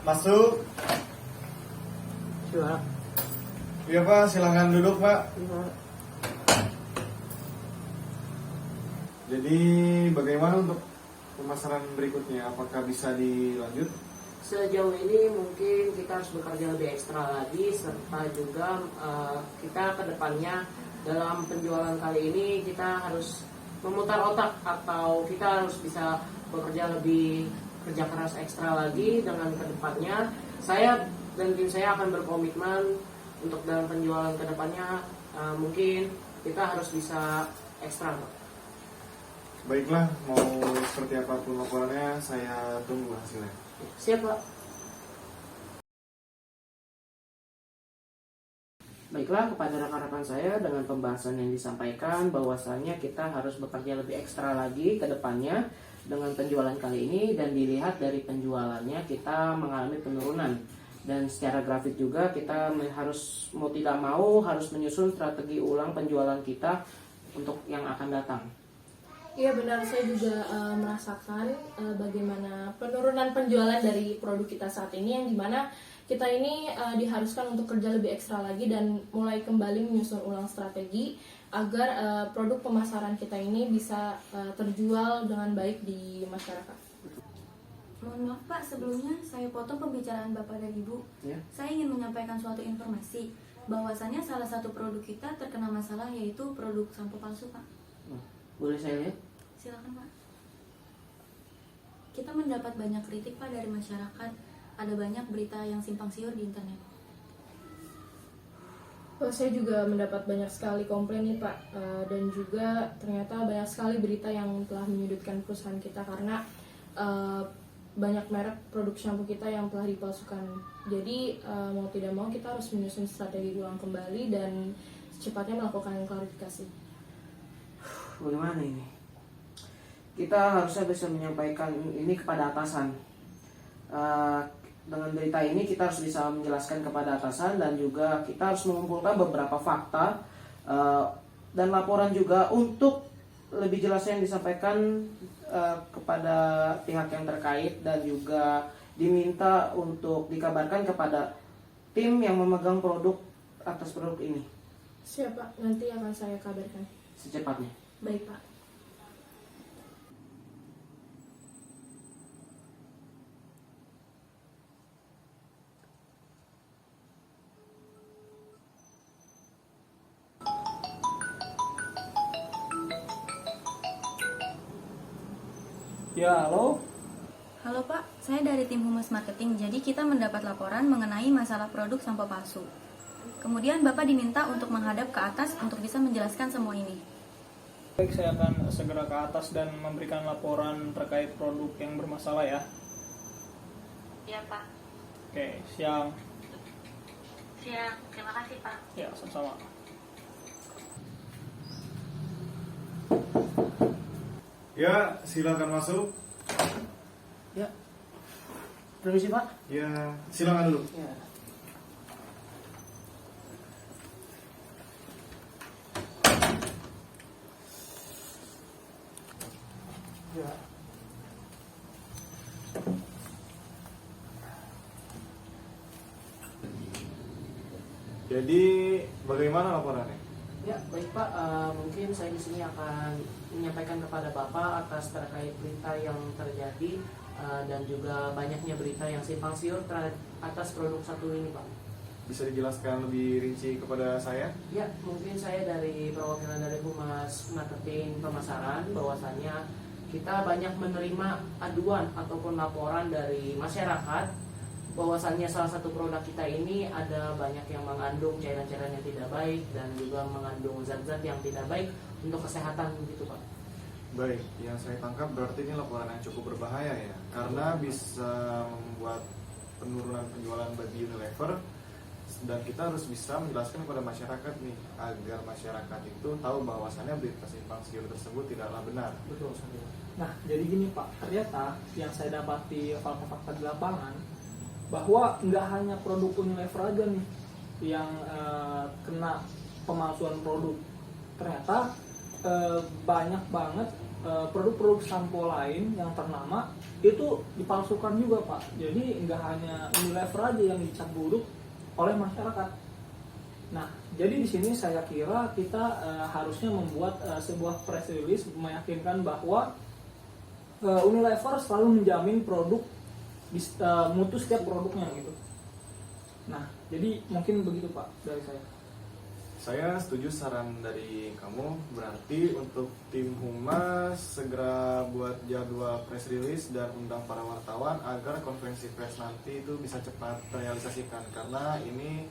masuk. Siap. Iya Pak, silakan duduk Pak. Iya. Jadi bagaimana untuk pemasaran berikutnya? Apakah bisa dilanjut? Sejauh ini mungkin kita harus bekerja lebih ekstra lagi, serta juga kita ke depannya dalam penjualan kali ini kita harus memutar otak, atau kita harus bisa bekerja lebih kerja keras ekstra lagi. Dengan ke depannya saya dan tim saya akan berkomitmen untuk dalam penjualan ke depannya mungkin kita harus bisa ekstra, Pak. Baiklah, mau seperti apapun laporannya, saya tunggu hasilnya. Siap, Pak. Baiklah, kepada rekan-rekan saya, dengan pembahasan yang disampaikan bahwasannya kita harus bekerja lebih ekstra lagi ke depannya dengan penjualan kali ini, dan dilihat dari penjualannya kita mengalami penurunan, dan secara grafik juga kita harus mau tidak mau harus menyusun strategi ulang penjualan kita untuk yang akan datang. Iya benar, saya juga merasakan bagaimana penurunan penjualan dari produk kita saat ini, yang dimana kita ini diharuskan untuk kerja lebih ekstra lagi dan mulai kembali menyusun ulang strategi agar produk pemasaran kita ini bisa terjual dengan baik di masyarakat. Mohon maaf Pak, sebelumnya saya potong pembicaraan Bapak dan Ibu. Ya. Saya ingin menyampaikan suatu informasi bahwasannya salah satu produk kita terkena masalah, yaitu produk sampo palsu Pak. Boleh saya lihat? Silakan Pak. Kita mendapat banyak kritik Pak dari masyarakat. Ada banyak berita yang simpang siur di internet. Saya juga mendapat banyak sekali komplain nih Pak, dan juga ternyata banyak sekali berita yang telah menyudutkan perusahaan kita karena banyak merek produk shampoo kita yang telah dipalsukan. Jadi mau tidak mau kita harus menyusun strategi ulang kembali dan secepatnya melakukan klarifikasi. Bagaimana ini? Kita harusnya bisa menyampaikan ini kepada atasan. Dengan berita ini kita harus bisa menjelaskan kepada atasan, dan juga kita harus mengumpulkan beberapa fakta dan laporan juga untuk lebih jelasnya yang disampaikan kepada pihak yang terkait, dan juga diminta untuk dikabarkan kepada tim yang memegang produk atas produk ini. Siap Pak, nanti akan saya kabarkan Secepatnya. Baik Pak. Ya, halo. Halo Pak, saya dari tim Humas Marketing. Jadi kita mendapat laporan mengenai masalah produk sampo palsu. Kemudian Bapak diminta untuk menghadap ke atas untuk bisa menjelaskan semua ini. Baik, saya akan segera ke atas dan memberikan laporan terkait produk yang bermasalah ya. Iya Pak. Oke, siang. Siap, terima kasih Pak. Ya, sama-sama. Ya, silakan masuk. Ya. Permisi Pak. Ya, silakan dulu. Ya. Ya. Jadi bagaimana laporannya? Ya, baik Pak. Mungkin saya di sini akan menyampaikan kepada Bapak atas terkait berita yang terjadi dan juga banyaknya berita yang simpang siur atas produk satu ini, Pak. Bisa dijelaskan lebih rinci kepada saya? Ya, mungkin saya dari perwakilan dari Humas Marketing Pemasaran, bahwasannya kita banyak menerima aduan ataupun laporan dari masyarakat bahwasannya salah satu produk kita ini ada banyak yang mengandung cairan-cairan yang tidak baik dan juga mengandung zat-zat yang tidak baik untuk kesehatan, begitu Pak. Baik, yang saya tangkap berarti ini laporan yang cukup berbahaya ya, karena bisa membuat penurunan penjualan bagi Unilever, dan kita harus bisa menjelaskan kepada masyarakat nih, agar masyarakat itu tahu bahwasannya berita simpang siur tersebut tidaklah benar. Betul sekali. Nah, jadi gini Pak, ternyata yang saya dapati fakta-fakta di lapangan, bahwa nggak hanya produk Unilever aja nih yang kena pemalsuan produk. Ternyata banyak banget produk-produk sampo lain yang ternama itu dipalsukan juga Pak. Jadi nggak hanya Unilever aja yang dicap buruk oleh masyarakat. Nah, jadi di sini saya kira kita harusnya membuat sebuah press release meyakinkan bahwa Unilever selalu menjamin produk mutu setiap produknya gitu. Nah, jadi mungkin begitu Pak dari saya. Saya setuju saran dari kamu. Berarti untuk tim Humas segera buat jadwal press release dan undang para wartawan agar konferensi pers nanti itu bisa cepat terrealisasikan, karena ini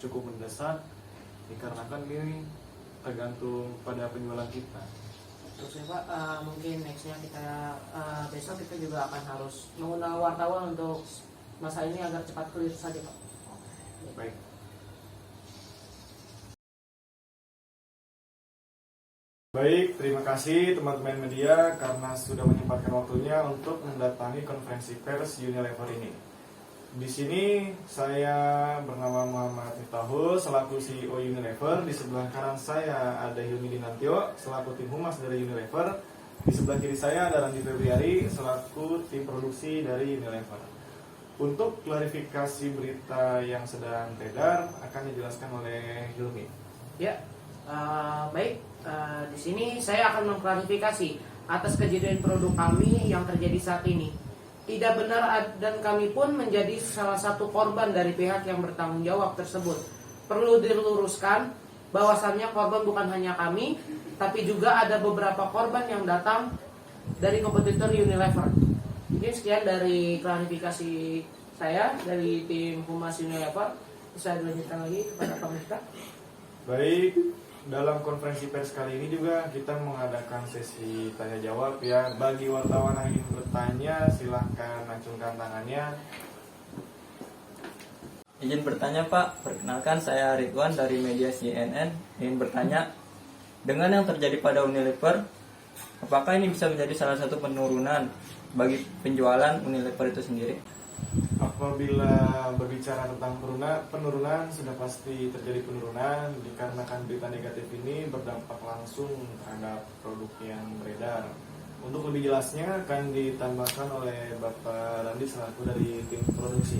cukup mendesak dikarenakan ini tergantung pada penjualan kita. Terus ya Pak, mungkin nextnya kita besok kita juga akan harus mengundang wartawan untuk masa ini agar cepat clear saja Pak. Baik. Baik, terima kasih teman-teman media karena sudah menyempatkan waktunya untuk mendatangi konferensi pers Unilever ini. Di sini saya bernama Muhammad Miftahul selaku CEO Unilever. Di sebelah kanan saya ada Hilmi Dinantio selaku tim humas dari Unilever. Di sebelah kiri saya ada Randi Febriari selaku tim produksi dari Unilever. Untuk klarifikasi berita yang sedang beredar akan dijelaskan oleh Hilmi. Ya, baik. Di sini saya akan mengklarifikasi atas kejadian produk kami yang terjadi saat ini. Tidak benar dan kami pun menjadi salah satu korban dari pihak yang bertanggung jawab tersebut. Perlu diluruskan bahwasannya korban bukan hanya kami, tapi juga ada beberapa korban yang datang dari kompetitor Unilever. Mungkin sekian dari klarifikasi saya dari tim Humas Unilever. Bisa dilanjutkan lagi kepada Pak Miftah. Baik, dalam konferensi pers kali ini juga kita mengadakan sesi tanya jawab ya. Bagi wartawan yang ingin bertanya silahkan acungkan tangannya. Izin bertanya Pak, perkenalkan saya Ridwan dari media CNN. Ingin bertanya, dengan yang terjadi pada Unilever, apakah ini bisa menjadi salah satu penurunan bagi penjualan Unilever itu sendiri? Apabila berbicara tentang penurunan sudah pasti terjadi penurunan dikarenakan berita negatif ini berdampak langsung terhadap produk yang beredar. Untuk lebih jelasnya akan ditambahkan oleh Bapak Randi selaku dari tim produksi.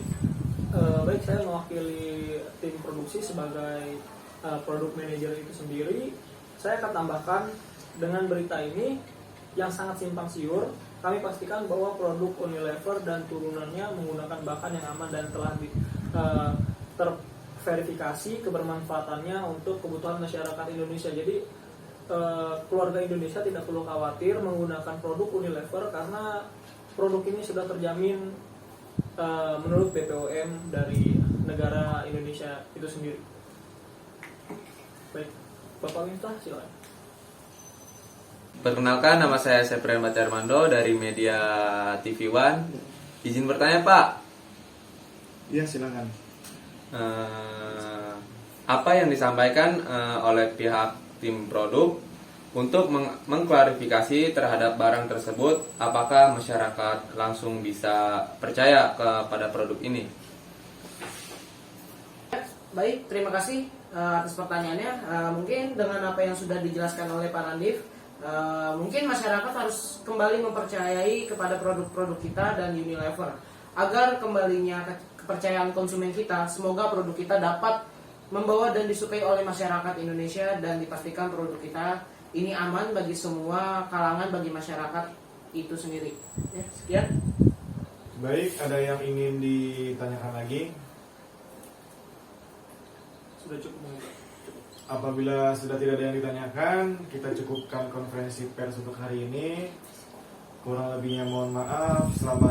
Baik, saya mewakili tim produksi sebagai product manager itu sendiri. Saya akan tambahkan dengan berita ini yang sangat simpang siur. Kami pastikan bahwa produk Unilever dan turunannya menggunakan bahan yang aman dan telah terverifikasi kebermanfaatannya untuk kebutuhan masyarakat Indonesia. Jadi keluarga Indonesia tidak perlu khawatir menggunakan produk Unilever karena produk ini sudah terjamin menurut BPOM dari negara Indonesia itu sendiri. Baik, Bapak Miftah silakan. Perkenalkan, nama saya Septrian Bacarmando dari media TV One. Izin bertanya Pak. Iya silakan. Apa yang disampaikan oleh pihak tim produk untuk mengklarifikasi terhadap barang tersebut, apakah masyarakat langsung bisa percaya kepada produk ini? Baik, terima kasih atas pertanyaannya. Mungkin dengan apa yang sudah dijelaskan oleh Pak Randif, mungkin masyarakat harus kembali mempercayai kepada produk-produk kita dan Unilever agar kembalinya kepercayaan konsumen kita. Semoga produk kita dapat membawa dan disukai oleh masyarakat Indonesia dan dipastikan produk kita ini aman bagi semua kalangan, bagi masyarakat itu sendiri. Ya, sekian. Baik, ada yang ingin ditanyakan lagi? Sudah cukup. Apabila sudah tidak ada yang ditanyakan, kita cukupkan konferensi pers untuk hari ini. Kurang lebihnya mohon maaf. Selamat